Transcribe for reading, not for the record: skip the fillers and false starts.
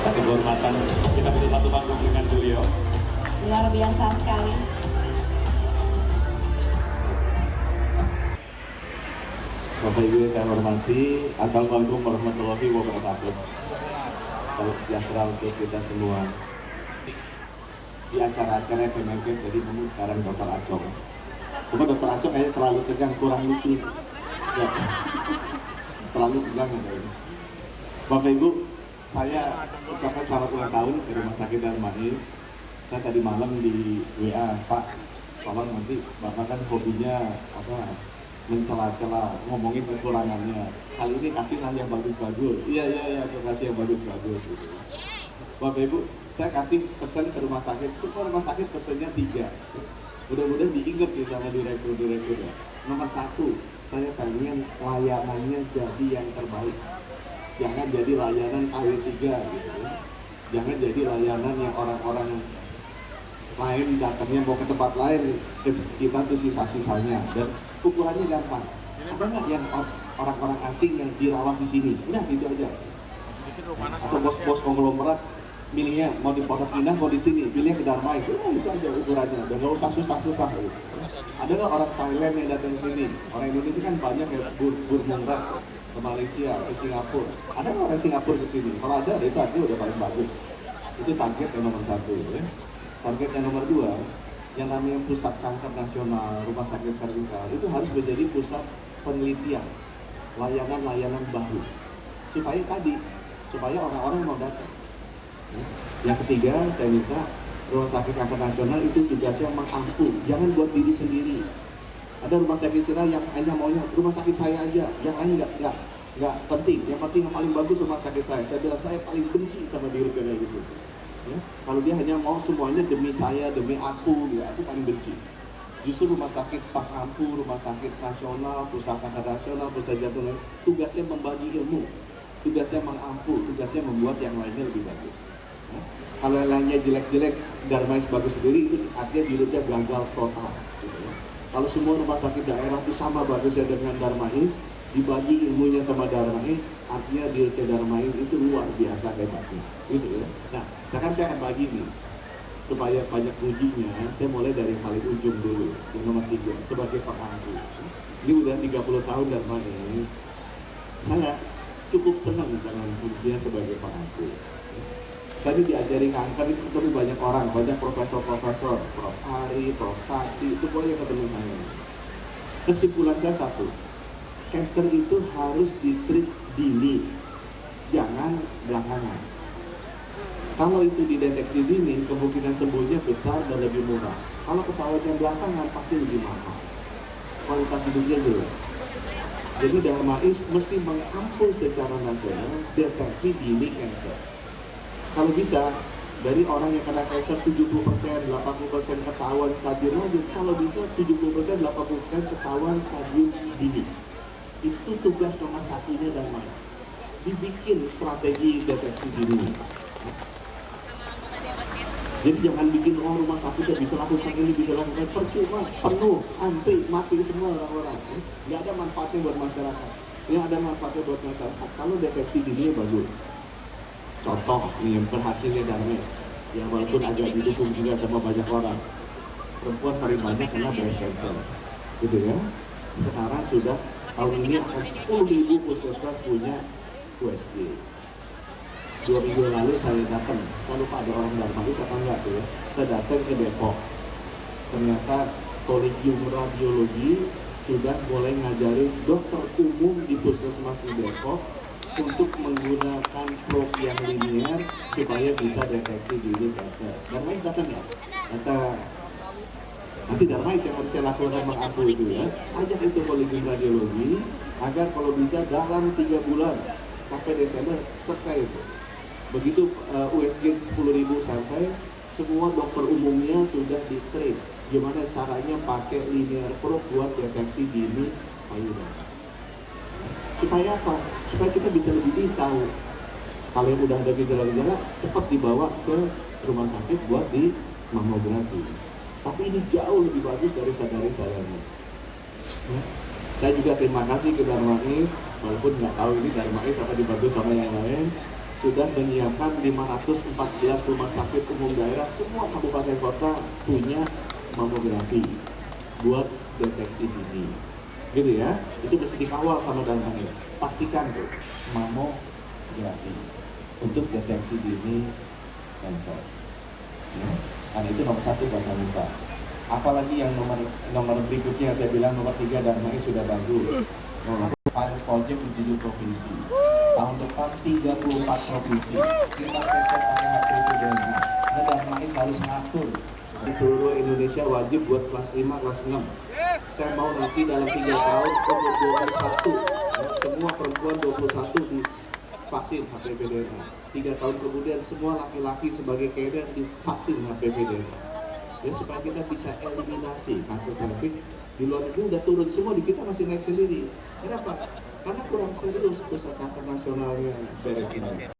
Kasih kehormatan, kita bisa satu panggung dengan beliau. Luar biasa sekali. Bapak Ibu yang saya hormati, Assalamualaikum warahmatullahi wabarakatuh. Salam sejahtera untuk kita semua. Di acara-acara Kemenkes jadi ngomong sekarang Dr. Acong. Cuma Dr. Acong kayaknya terlalu tegang, kurang lucu. Ya. Terlalu tegang katanya. Bapak Ibu, saya ucapkan selamat ulang tahun ke Rumah Sakit Darmais. Saya tadi malam di WA, Pak, tolong nanti Bapak kan hobinya apa? Mencela-cela, ngomongin kekurangannya. Kali ini kasihlah yang bagus-bagus. Iya, kasih yang bagus-bagus. Gitu. Bapak Ibu, saya kasih pesan ke rumah sakit. Semua rumah sakit pesannya 3. Mudah-mudahan diingat nih sama direktur-direkturnya. Nomor 1, saya pengen layanannya jadi yang terbaik. Jangan jadi layanan KW3 gitu. Jangan jadi layanan yang orang-orang lain datangnya mau ke tempat lain, ke kita tuh sisa-sisanya. Dan ukurannya gampang. Ada nggak yang orang-orang asing yang dirawat di sini? Udah gitu aja. Atau bos-bos konglomerat milihnya mau di Pondok Indah, mau di sini, pilihnya ke Darmais. Udah itu aja ukurannya. Dan nggak usah susah-susah. Ada nggak orang Thailand yang datang ke sini? Orang Indonesia kan banyak ya, Burmungrat ke Malaysia, ke Singapura. Ada nggak orang Singapura ke sini? Kalau ada, itu artinya udah paling bagus. Itu target yang nomor 1. Ya. Target yang nomor 2, yang namanya pusat kanker nasional, rumah sakit vertikal, itu harus menjadi pusat penelitian, layanan-layanan baru, supaya orang-orang mau datang. Yang ketiga, saya minta rumah sakit kanker nasional itu tugasnya mengampu, jangan buat diri sendiri. Ada rumah sakit kita yang hanya maunya rumah sakit saya aja, yang lain nggak penting. Yang penting yang paling bagus rumah sakit saya. Saya bilang saya paling benci sama diri kayak gitu. Ya, kalau dia hanya mau semuanya demi saya, demi aku, ya aku paling benci. Justru rumah sakit pengampu, rumah sakit nasional, pusat kanker nasional, pusat jantung, tugasnya membagi ilmu, tugasnya mengampu, tugasnya membuat yang lainnya lebih bagus. Ya. Kalau yang lainnya jelek-jelek, Darmais bagus sendiri, itu artinya dirutnya gagal total. Gitu ya. Kalau semua rumah sakit daerah itu sama bagusnya dengan Darmais, dibagi ilmunya sama Darmais, artinya dirutnya Darmais itu luar biasa hebatnya. Gitu ya. Nah, sekarang saya akan bagi nih, supaya banyak ujinya, saya mulai dari yang paling ujung dulu, yang nomor 3, sebagai pengampu. Ini udah 30 tahun Darmais, saya cukup senang dengan fungsinya sebagai pengampu. Saya diajari kanker itu ketemu banyak orang, banyak profesor-profesor, Prof. Ari, Prof. Tati, semuanya ketemu saya. Kesimpulan saya 1, kanker itu harus ditreat dini, jangan belakangan. Kalau itu dideteksi dini, kemungkinan sembuhnya besar dan lebih murah. Kalau ketahuannya belakangan, pasti lebih mahal. Kualitas hidupnya jelek. Jadi Darmais mesti mengampu secara nasional deteksi dini kanker. Kalau bisa, dari orang yang kena kanker 70%, 80% ketahuan stadium lanjut. Kalau bisa 70%, 80% ketahuan stadium dini. Itu tugas nomor 1-nya Darmais. Dibikin strategi deteksi dini. Jadi jangan bikin rumah sakit yang bisa lakukan ini, bisa lakukan, percuma, penuh, antri, mati semua orang-orang. Nggak ada manfaatnya buat masyarakat. Yang ada manfaatnya buat masyarakat kalau deteksi dini bagus. Contoh nih berhasilnya Darmais, yang walaupun agak didukung juga sama banyak orang, perempuan paling banyak kena breast cancer, gitu ya. Sekarang sudah tahun ini akan 10.000 puskesmas punya USG. 2 minggu lalu saya datang, saya lupa ada orang Darmais apa enggak tuh ya. Saya datang ke Depok, ternyata Kolegium Radiologi sudah mulai ngajarin dokter umum di puskesmas di Depok untuk menggunakan probe yang linear supaya bisa deteksi dini kanker. Darmais datang ya? Datang. Nanti Darmais yang harus saya lakukan mengampu itu ya. Ajak itu Kolegium Radiologi agar kalau bisa dalam 3 bulan sampai Desember selesai itu. Begitu USG 10.000 sampai, semua dokter umumnya sudah di-train gimana caranya pakai linear probe buat deteksi dini payudara. Supaya apa? Supaya kita bisa lebih dini tahu. Kalau yang udah ada gejala-gejala, cepat dibawa ke rumah sakit buat di mamografi. Tapi ini jauh lebih bagus dari sadari-sadarnya. Ya. Saya juga terima kasih ke Darmais, walaupun nggak tahu ini Darmais apa dibantu sama yang lain. sudah menyiapkan 514 rumah sakit umum daerah, semua kabupaten kota punya mamografi buat deteksi dini. Gitu ya, itu mesti dikawal sama Darmais. Pastikan tuh mamografi untuk deteksi dini kanker. Ya. Karena itu nomor 1 buat wanita. Apalagi yang nomor berikutnya saya bilang nomor 3 Darmais sudah bagus. Pilot project di 7 provinsi. Tahun depan 34 provinsi. Kita riset pakai HPV DNA. Nah, Darmais harus ngatur. Di seluruh Indonesia wajib buat kelas 5, kelas 6. Saya mau nanti dalam 3 tahun umur 21, semua perempuan 21 divaksin HPV DNA. 3 tahun kemudian semua laki-laki sebagai carrier divaksin HPV DNA. Ya, supaya kita bisa eliminasi kanker cervix. Di luar negeri udah turun semua, di kita masih naik sendiri. Kenapa? Karena kurang serius pusat kanker nasionalnya beres ini.